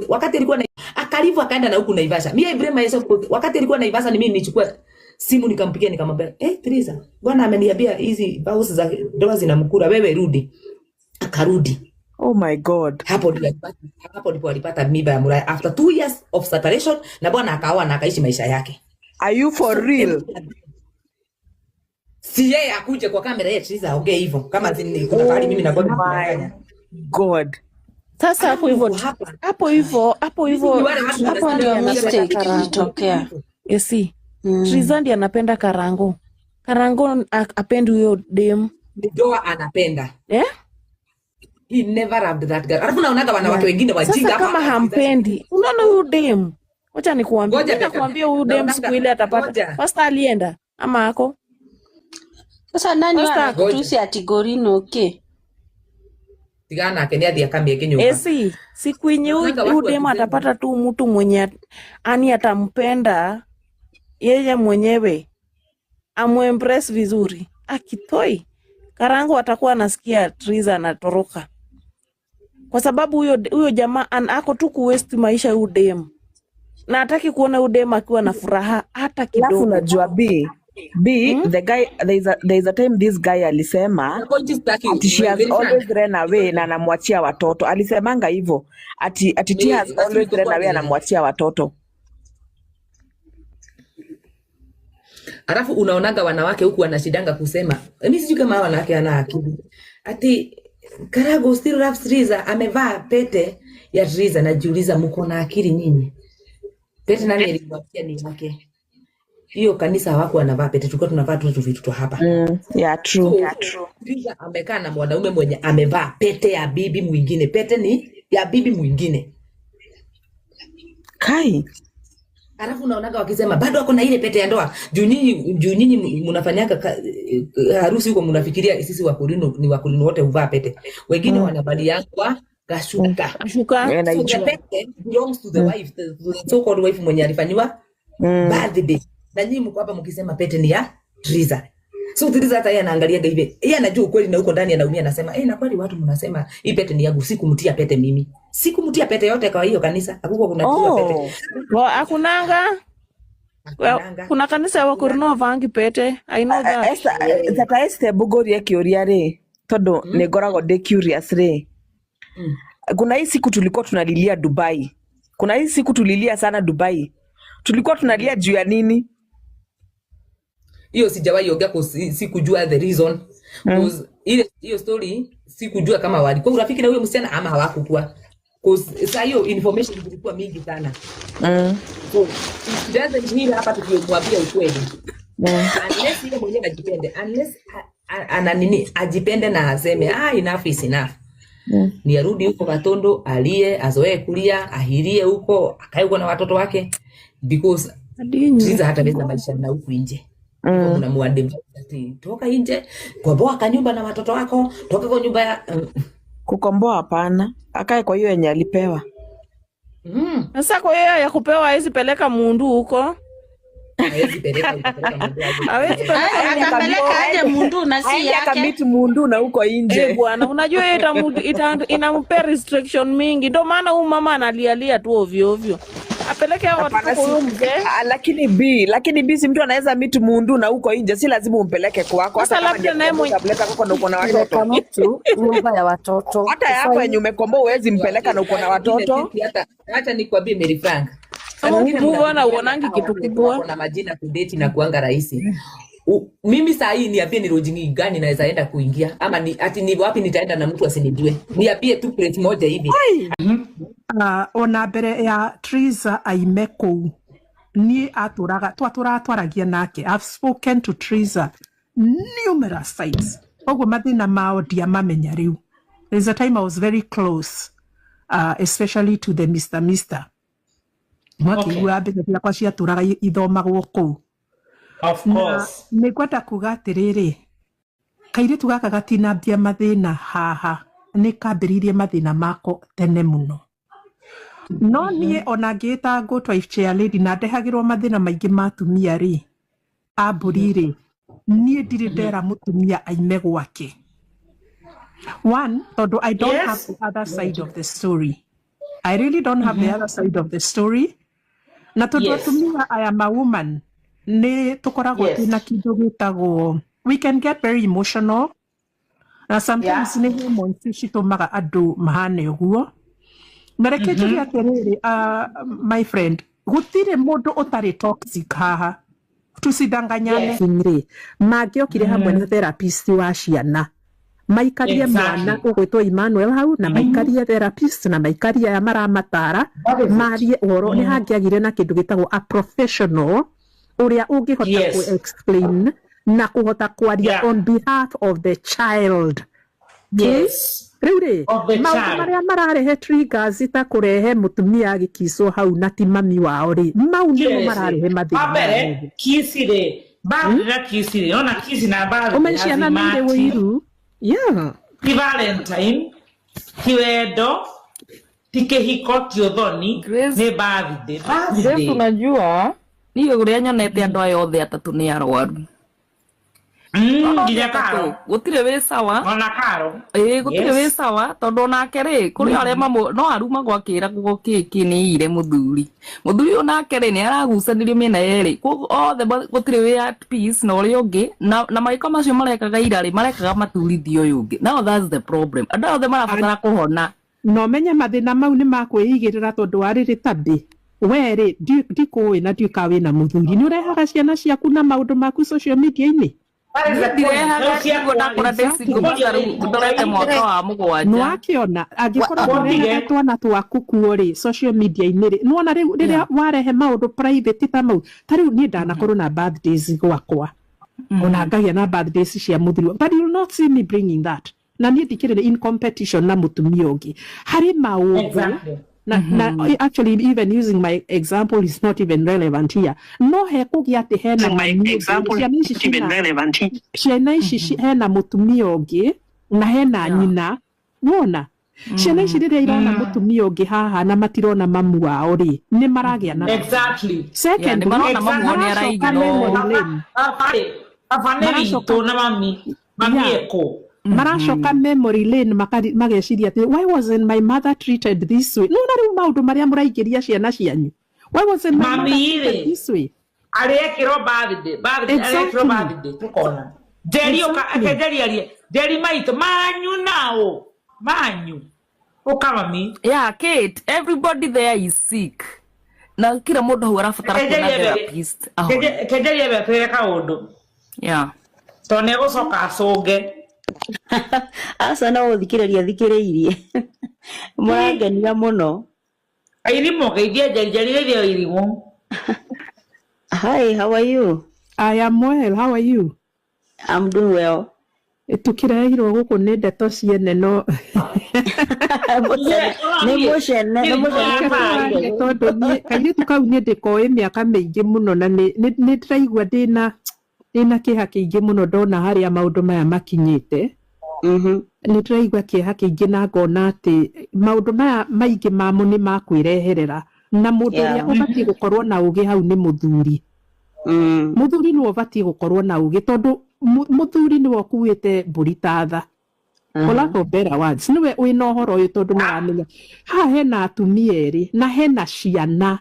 wakati alikuwa na akalivu akaenda na huku Naivasha. Mimi I blame myself wakati alikuwa Naivasha ni mimi nilichukua simu nikampigia nikamwambia, Teresa, bwana ameniambia hizi vows za ndoa zinamkura, wewe rudi. Akarudi. Oh my God. Hapo ndipo alipata mimba ya Muraya after 2 years of separation, na bwana akaoa na akaishi maisha yake. Are you for real? Si yeye akuje kwa kamera yetu Teresa aongee hivyo kama kuna pahali mimi na God my God. Sasa hapo hivyo hapo ndio mistake ilitokea. Yesi. Teresa ndiye anapenda Karango. Karango apendi huyo dem. Ndio anapenda. He never loved that girl. Alafu naonaga wanawake wengine wajinga hapa. Sasa kama hampendi, unaona huyo dem. Wacha nikuambie huyo dem siku ile atapata. First alienda ama ako? Sasa nani anakutusi atigorino Tigana akenia dia kambi nyumba. Siku yenye huyo dem atapata tu mtu mwenye ani atampenda yeye mwenyewe. Amuembrace vizuri. Akitoi Karango atakuwa anasikia Teresa anatoroka. Kwa sababu huyo jamaa ako tu kuwaste maisha ya udem. Na hataki kuona udem akiwa na furaha hata kidogo. Alafu unajua the guy there is a time this guy alisema ati she has always ran away na anamwachia watoto. Alisemanga hivyo ati she has always ran away na anamwachia watoto. Alafu unaonaga wanawake huku wanashidanga kusema, mimi sijui kama wanawake ana akili. Ati Karago still loves Teresa, amevaa pete ya Teresa, najiuliza mko na akili nyinyi? Pete nani alimwambia ni yake? Hiyo kanisa hawako wanavaa pete, tulikuwa tunavaa tu vitu hapa. Yeah, true. Teresa amekaa na mwanaume mwenye amevaa pete ya bibi mwingine. Pete ni ya bibi mwingine. Kai. Alafu unaonaga wakisema bado wako na ile pete ya ndoa. Juu nyinyi mnafanyaga harusi huko mnafikiria sisi wakulino ni wakulino wote huvaa pete. Wengine wanabaliana kashuka. So the pete belongs to the wife, the so called wife mwenye alifanywa birthday. Na nyinyi mko hapa mkisema pete ni ya Teresa. So Teresa hata yeye anaangalia hivi. Yeye anajua ukweli na huko ndani anaumia, anasema na kweli watu mnasema hii pete ni yangu, sikumtia pete mimi. Sikumtia pete yote kwa hiyo kanisa. Hakuko kuna pete. Hakunanga. Kuna kanisa ya Wakorino vangi pete. I know that. That Esther Bugori yakioria re. Todo negorago de curious re. Kuna hii siku tulikuwa tunalilia Dubai. Kuna hii siku tulilia sana Dubai. Tulikuwa tunalia juu ya nini? Hiyo sijawahi ongea kwa sikujua the reason. Because hiyo story sikujua kama walikuwa urafiki na huyo msichana ama hawakuwa. Because saa hiyo information ilikuwa mingi sana. So doesn't mean hapa tukimwambia ukweli. Unless yeye mwenyewe ajipende, unless ajipende na aseme enough is enough. Ni arudi huko Katondo, alie, azoee kulia, ahirie huko, akae huko na watoto wake, because Teresa hata besa maisha na huku nje. Kuna muadem toka nje, komboa kanyumba na watoto wako, toka kwa nyumba ya kukomboa hapana, akae kwa hiyo yenye alipewa. Sasa kwa hiyo ya kupewa hizi peleka mundu huko. Hawezi peleka mundu. Atapeleka aje mundu na si yake. Akamiti mundu na huko nje. Bwana, unajua inampa restriction mingi. Ndio maana huyu mama analialia tu ovyo ovyo. Apeleke hao watoto kwa huyo mzee. Lakini B si mtu anaweza miti mundu na huko nje, si lazima umpeleke kwako. Hata labda naye mwenye tablet kwako na uko na watoto. Mtu nyumba ya watoto. Hata hapo yenye umekomboa huwezi mpeleka na uko na watoto. Hata nikwambie Mary Frank. Mbona uonangi kitu kibwa? Kuna majina kudate na kuanga rahisi. Mimi saa hii niambie ni lodging gani naweza enda kuingia, ama ni wapi nitaenda na mtu asinijue. Niambie tu place moja hivi. Ona mbere ya Teresa aime kou ni twaturagia nake. I've spoken to Teresa numerous times. Ogo mathina mao ndiamamenya riu. There's a time I was very close, especially to the Mr. Mwakigua mbere kwa ciaturaga ithomagwo kou. Of course. Nĩngwenda kuga atĩrĩrĩ, kairĩtu gaka gatinambia mathĩna haha, nĩ kambĩrĩirie mathĩna mako tene mũno. No niĩ ona ngĩta ngũtwa chair lady na ndehagĩrwo mathĩna maingĩ ma atumia rĩ, ambũri rĩ, niĩ ndirĩ ndera mũtumia aime gwake. One, tondũ I don't have the other side of the story. I really don't have the other side of the story. Na tondu Yes. atumia I am a woman ni tukoragwo Yes. twina kindu gitagwo, we can get very emotional na sometimes ni hormones citumaga andu mahane uguo. Na reke njuge atiriri, my friend, gutire mundu utari toxic haha, tucidanganyane ri mangiokire hamwe na therapist wa ciana maikarie mwana ugwitwo Emmanuel hau na maikarie therapist na maikarie aya maramatara marie uhoro ni hangiagire na kindu gitagwo a professional uria ungihota ku explain na kuhota kwaria on behalf of the child. Yes. Riu ri Of the maundu child. maria mararehe triggers ta kurehe mutumia agikicwo hau na ti mami wao ri mau nimo mararehe mathina Wambere, kisi rĩ, bathi na kisi rĩ, ona kisi na bathi umenciana nä irä wå iru ti Valentine, ti wendo, ti kĩhiko, ti ũthoni, nĩ birthday. Grace, unajua niĩ ũrĩa nyonete andũ aya othe atatũ nĩ arwaru. Nginya Karo. Gũtirĩ wĩ sawa. Ona Karo. Gũtirĩ wĩ sawa tondũ onake rĩ kũrĩ arĩa no aruma gwakĩra guo kĩkĩ nĩ ire mũthuri ũyũ nake rĩ nĩ aragucanĩrio mĩena yerĩ koguo othe gũtirĩ wĩ at peace na ũrĩa ũngĩ na maiko macio marekaga ira rĩ marekaga maturithio ũyũ ũngĩ. Now that's the problem. Andũ othe marabatara kũhona. No menye mathina mau nĩ makwĩigĩrĩra tondũ wa rĩrĩ tabĩ we rĩ ndikũĩ na ndiũka wĩna mũthuri nĩ ũrehaga ciana ciaku na maũndũ maku social media-inĩ. Nwakiona angikorwo urehe twana twaku kuo ri social media-inĩ ri nwana riria warehe maundu private ta mau ta riu ni ndanakorwo na birthdays gwakwa ona ngagia na birthdays cia muthuri but you will not see me bringing that na ni ndikirire in competition na mutumia ungi hari maundu actually even using my example is not even relevant here. No he kugia ati hena my example is not even relevant here. Ciana ici hena mutumia ungi na hena nyina wona ciana ici riria irona mutumia ungi haha na matirona mamu wao ri ni maragia na exactly second marona mamu wao ni araigino afane to na mami eko marashoka memory lane mageciria ati why wasn't my mother treated this way no na riu maundu maria muraigiria ciana cianyu why wasn't my mother treated this way arekiro birthday tukona Deri maito manyu ukama mi Kate, everybody there is sick na kila mundu hau arabatara kuona therapist kejeri ebe kaundu to ne gucoka acunge asa no thikiririe murangenia muno airimo geithia jari irimo. Hi, how are you? I am well, how are you? I'm doing well. Tukirehirwo guku ni ndeto ciene no tondu kairitu kau ni ndikoĩ mĩaka mĩingĩ mũno na nĩ ndĩraigua ndĩna kĩeha kĩingĩ mũno ndona harĩa maũndũ maya makinyĩte. Nĩ ndĩraigua kĩeha kĩingĩ na ngona atĩ maũndũ maya maingĩ mamo nĩ makwĩreherera na mũndũ ũrĩa ũbatiĩ gũkorwo na ũgĩ hau nĩ mũthuri. Mũthuri nĩwe ũbatiĩ gũkorwo na ũgĩ tondũ mũthuri nĩwe ũkuĩte mbũri ta tha. For lack of better words, nĩwe wĩna ũhoro ũyũ tondũ nĩwamenya haha hena atumia erĩ na hena ciana.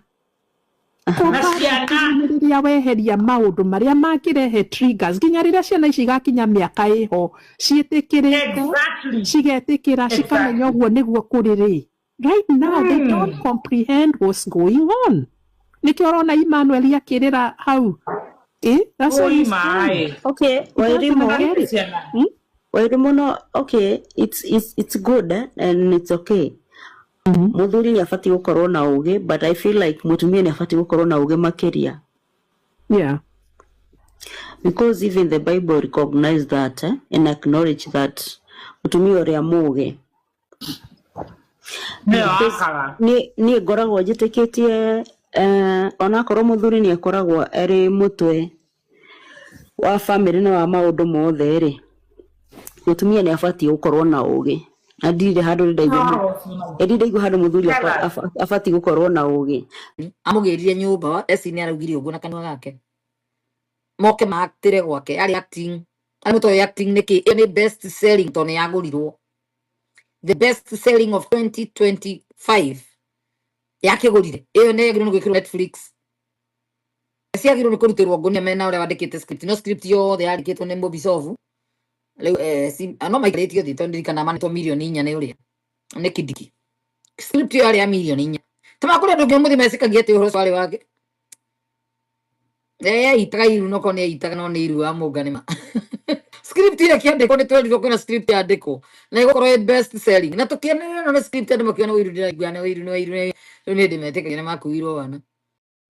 Rĩrĩa weheria maũndũ marĩa mangĩrehe triggers nginya rĩrĩa ciana ici igakinya mĩaka ĩho ciĩtĩkĩrĩte cigetĩkĩra cikamenya ũguo nĩguo kũrĩ rĩ. Right now they don't comprehend what's going on. Nikio rona Emmanuel akĩrĩra hau. That's what he's saying. Okay, Wairimu no, okay, it's good and it's okay. Muthuri ni afati gukorwo na uge, but I feel like mutumia ni afati gukorwo na uge makiria. Yeah. Because even the Bible recognizes that and acknowledge that mutumia uria muge. Ni ngoragwo njĩtĩkĩtie onakorwo muthuri ni akoragwo eri mutwe wa family na wa maundu mothe ri mutumia ni abatie gukorwo na ugi na ndire handu ndaigua handu muthuri abatie gukorwo na ugi amugirire nyumba eci ni araugire uguo na kanwa gake moke maactire gwake ari acting niki ni best selling to ni yagurirwo the best selling of 2025 yake gurire iyo ne yagirwo gwikirwo Netflix ciagirwo ni kurutirwo ngonia mena uria wandikite script no script yothe yandikitwo ni Mobisovu riu si ano maikiritio thito ndirikana manitwo milioni 4 ni uria ni kidiki script yo yari ya milioni 4 tama kuri andu muthi mecikagia ati uhoro swali wake itaga iru no kone itaga no ni iru wa munganima script ile kiandiko ni twendithwo kwina script yandiko na igũkorwo best selling na tukienera na script andu makiona wiru ndiraigua na wiru ni ndimetĩkagĩra makuirwo wana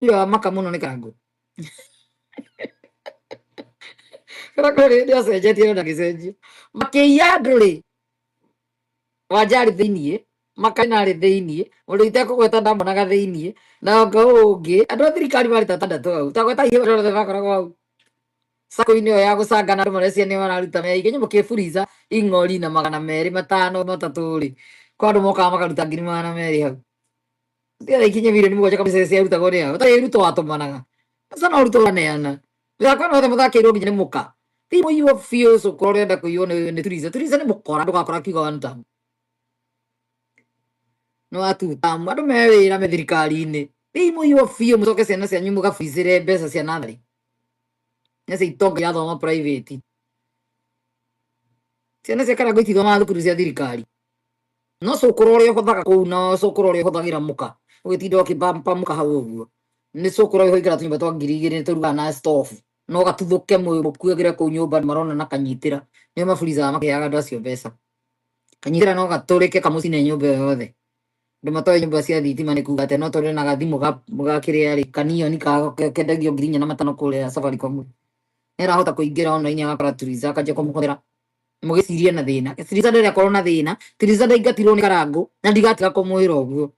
iyo maka muno ni kangu kana kore ndio cenjetie na gicenjio makiya ndũrĩ wanjari thĩinĩ makana rĩ thĩinĩ ũndũ itekũgweta ndamonaga thĩinĩ na ngaũngĩ andũ a thirikari marĩ tatandatũ au tagweta ihe rothe bakoragwo au sako-inĩ ĩyo ya gũcangana andũ marecia nĩ mararuta meki nyamũ kĩburica ing'ori na 200 5 3 rĩ kwa andũ mokaga makaruta 200 hau ndiara ikinya milioni 1 kabisa ciarutagwo nĩ hao ta iruto watũmanaga sasa no ruto waneana ndakwa no themũthakĩirwo nginya nĩ mũka thimo iyo fios ũkorwo ũrenda kũiywo nĩ Turiza nĩ mũkora ndũgakora kiuga one time no atuta andũ me wĩra me thirikari-inĩ thimo iyo fio mũcoke ciana cianyu mũgabicĩre mbeca cia nathari nese itonga ya thoma private ciana cia Karangũ itithoma thukuru cia thirikari no cũkũrũ ũrĩa ũhũthaga kũu no cũkũrũ ũrĩa ũhũthagĩra mũka ũgĩtinda ũkĩbampa mũka hau ũguo nĩ cũkũrũ ũrĩa ũhũthagĩra tũnyũmba twa 2,000 tũrugaga na stove no gatuthũke mũkuagĩre kũu nyũmba marona na kanyitĩra nĩo maburicaga makĩheaga andũ acio mbeca kanyitĩra no gatũrĩke kamũcine nyũmba yothe andũ matoe nyũmba cia thitima nĩ kuga atĩ no tũrĩ na gathimũ ga kĩrĩa rĩ kanioni kendagio 4,500 kũrĩa Safaricom nĩarahota kũingĩra online agakora Turiza akanjia kũmũhũthĩra mũgĩcirie na thĩna Turiza ndarĩ akorwo na thĩna Turiza ndaingatirwo nĩ Karangũ na ndigatiga kũmwĩra ũguo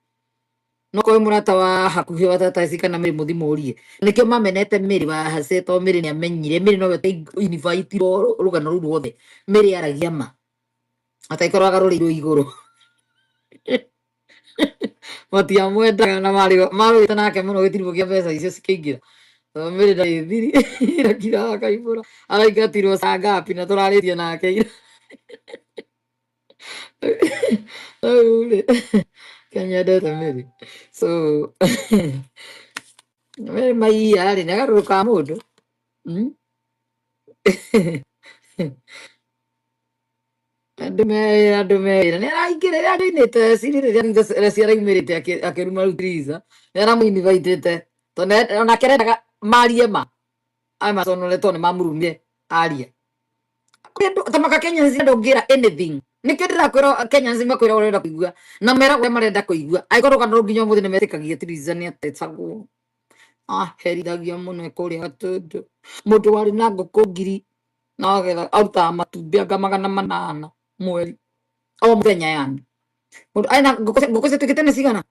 no kowe mũrata wa hakuhĩ wa tata kana Mĩrĩ mũthimũrie nĩkĩo mamenete Mĩrĩ wahacetwo Mĩrĩ nĩ amenyire Mĩrĩ nowe ta invite rũgano rũu ruothe Mĩrĩ aragia ma ataikorwo agarũrĩirwo igũrũ matiamwendaga na marũĩte nake mũno gĩtiribũ kĩa mbeca icio cikĩingĩra Mĩrĩ ndaithiri irakira akaibũra araingatirwo saa ngapi na tũrarĩtie nake ira kanyendete Mĩrĩ so Mĩrĩ maiya rĩ nĩagarũrũkaga mũndũ andũ mera nĩaraingĩrĩra andũ-inĩte ciri rĩrĩa ciaraumĩrĩte akĩruma rĩu Turiza nĩaramũinvaitĩte tondũ onake arendaga marie ma maconoretwo nĩ mamũrumire aria tamaka Kenyans ndũngĩra anything nĩkĩo ndĩrakwĩra Kenyans makwĩra ũrenda kũigua na mera ũrĩa marenda kũigua angĩkorwo kana nginya ũmũthĩ nĩmetĩkagia Turiza nĩatetagwo herithagia mũno kũrĩa Gatũndũ mũndũ warĩ na ngũkũ 1,000 na agetha arutaga matumbĩ anga 800 mweri o mũthenya yani mũndũ aina ngũkũ cituĩkĩte nĩ cigana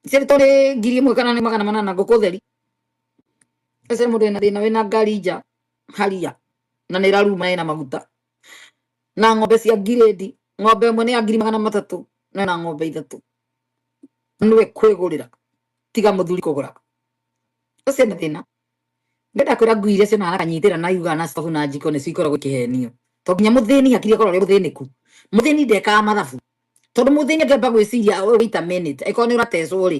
ciarĩtwo nĩ 1,000 kana nĩ 800 ngũkũ theri ese mũndũ ena thĩna wĩna ngari nja haria na nĩ ĩraruma ĩna maguta na ng'ombe cia ngirĩndi ng'ombe ĩmwe nĩ ya 300 na ĩna ng'ombe 3 nĩwe kwĩgũrĩra tiga mũthuri kũgũra ũcio nĩ thĩna ndenda kwĩra ngui iria cionaga kanyitĩra na yuga na stofu na njiko nĩcio ikoragwo ikĩhenio to nginya mũthĩni hakiri akorwo arĩ mũthĩnĩku mũthĩni ndekaga mathabu tondũ mũthĩni angĩamba gwĩciria wait a minute angĩkorwo nĩ ũratecwo rĩ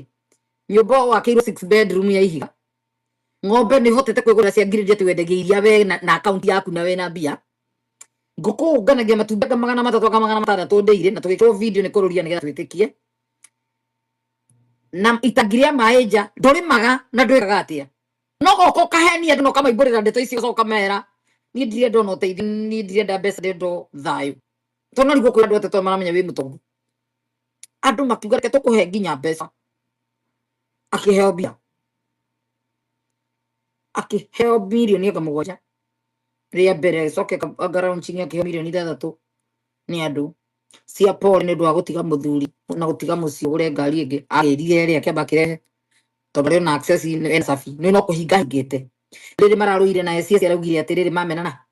nyũmba wakĩirwo 6 bedroom ya ihiga ng'ombe nĩ hotete kwĩgũrĩra cia ngirĩndi atĩ wendagia iria we na akaunti yaku na we na mbia ngũkũ ũnganagia matumbĩ 300 ndĩire na tũgĩkĩrwo video nĩ kũrũria nĩgetha twĩtĩkie na itangĩrĩa maĩ nja ndũrĩmaga na ndwĩkaga atĩa no goko kahenia andũ no kamaimbũrĩra ndeto icio coka mera niĩ ndirenda ona ũteithio niĩ ndirenda mbeca ndĩrenda thayũ tondũ no nĩguo kwĩ andũ atatũ maramenya wĩ mũtongu andũ makiuga reke tũkũhe nginya mbeca akĩheo mbia akĩheo milioni 7 rĩa mbere coke ngarauncingi akĩheo milioni 6 nĩ andũ cia Paul nĩ ũndũ wa gũtiga mũthuri na gũtiga mũciĩ ũgũre ngari ĩngĩ agĩrire rĩ akĩamba akĩrehe tondũ rĩo na access ĩna safi nĩ no kũhinga hingĩte rĩrĩ mararũire na cia araugire atĩrĩrĩ mamenana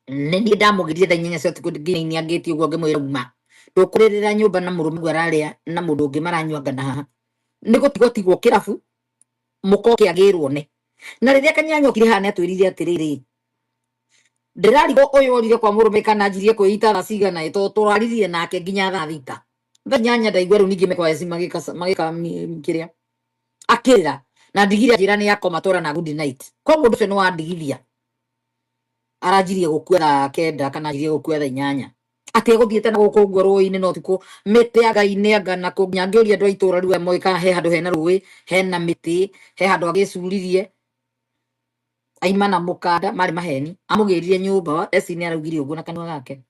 nĩ niĩ ndamũgĩrire thaa 8 cia ũtukũ nginya angĩtie ũguo ngĩmwĩra uma ndũkũrĩrĩra nyũmba na mũrũme ararĩa na mũndũ ũngĩ maranyuangana haha nĩ gũtigwo kĩrabu mũkoke agĩrwo nĩ na rĩrĩa Kanyanyokire haha nĩatwĩrire atĩrĩrĩ ndĩrarigwo ũyũ orire kwa mũrũme kana njirie kwĩita thaa cigana tondũ tũraririe nake nginya thaa 6 nyanya ndaigua riu ningi mekwa eci magika kiria akira na ndigire jirani yako matora na good night kwa mundu ucio ni wa ndigithia aranjirie gukua kenda kana aranjirie gukua 8 ati eguthiete na guku ngoroi-ini no tiku miti ya Ngai ni anga na kunyangiuria andu aitura riu moika he handu hena rui hena miti he handu agicuririe aima na mukanda mari maheni amugiririe nyumba eci ni araugire uguo na kanua gake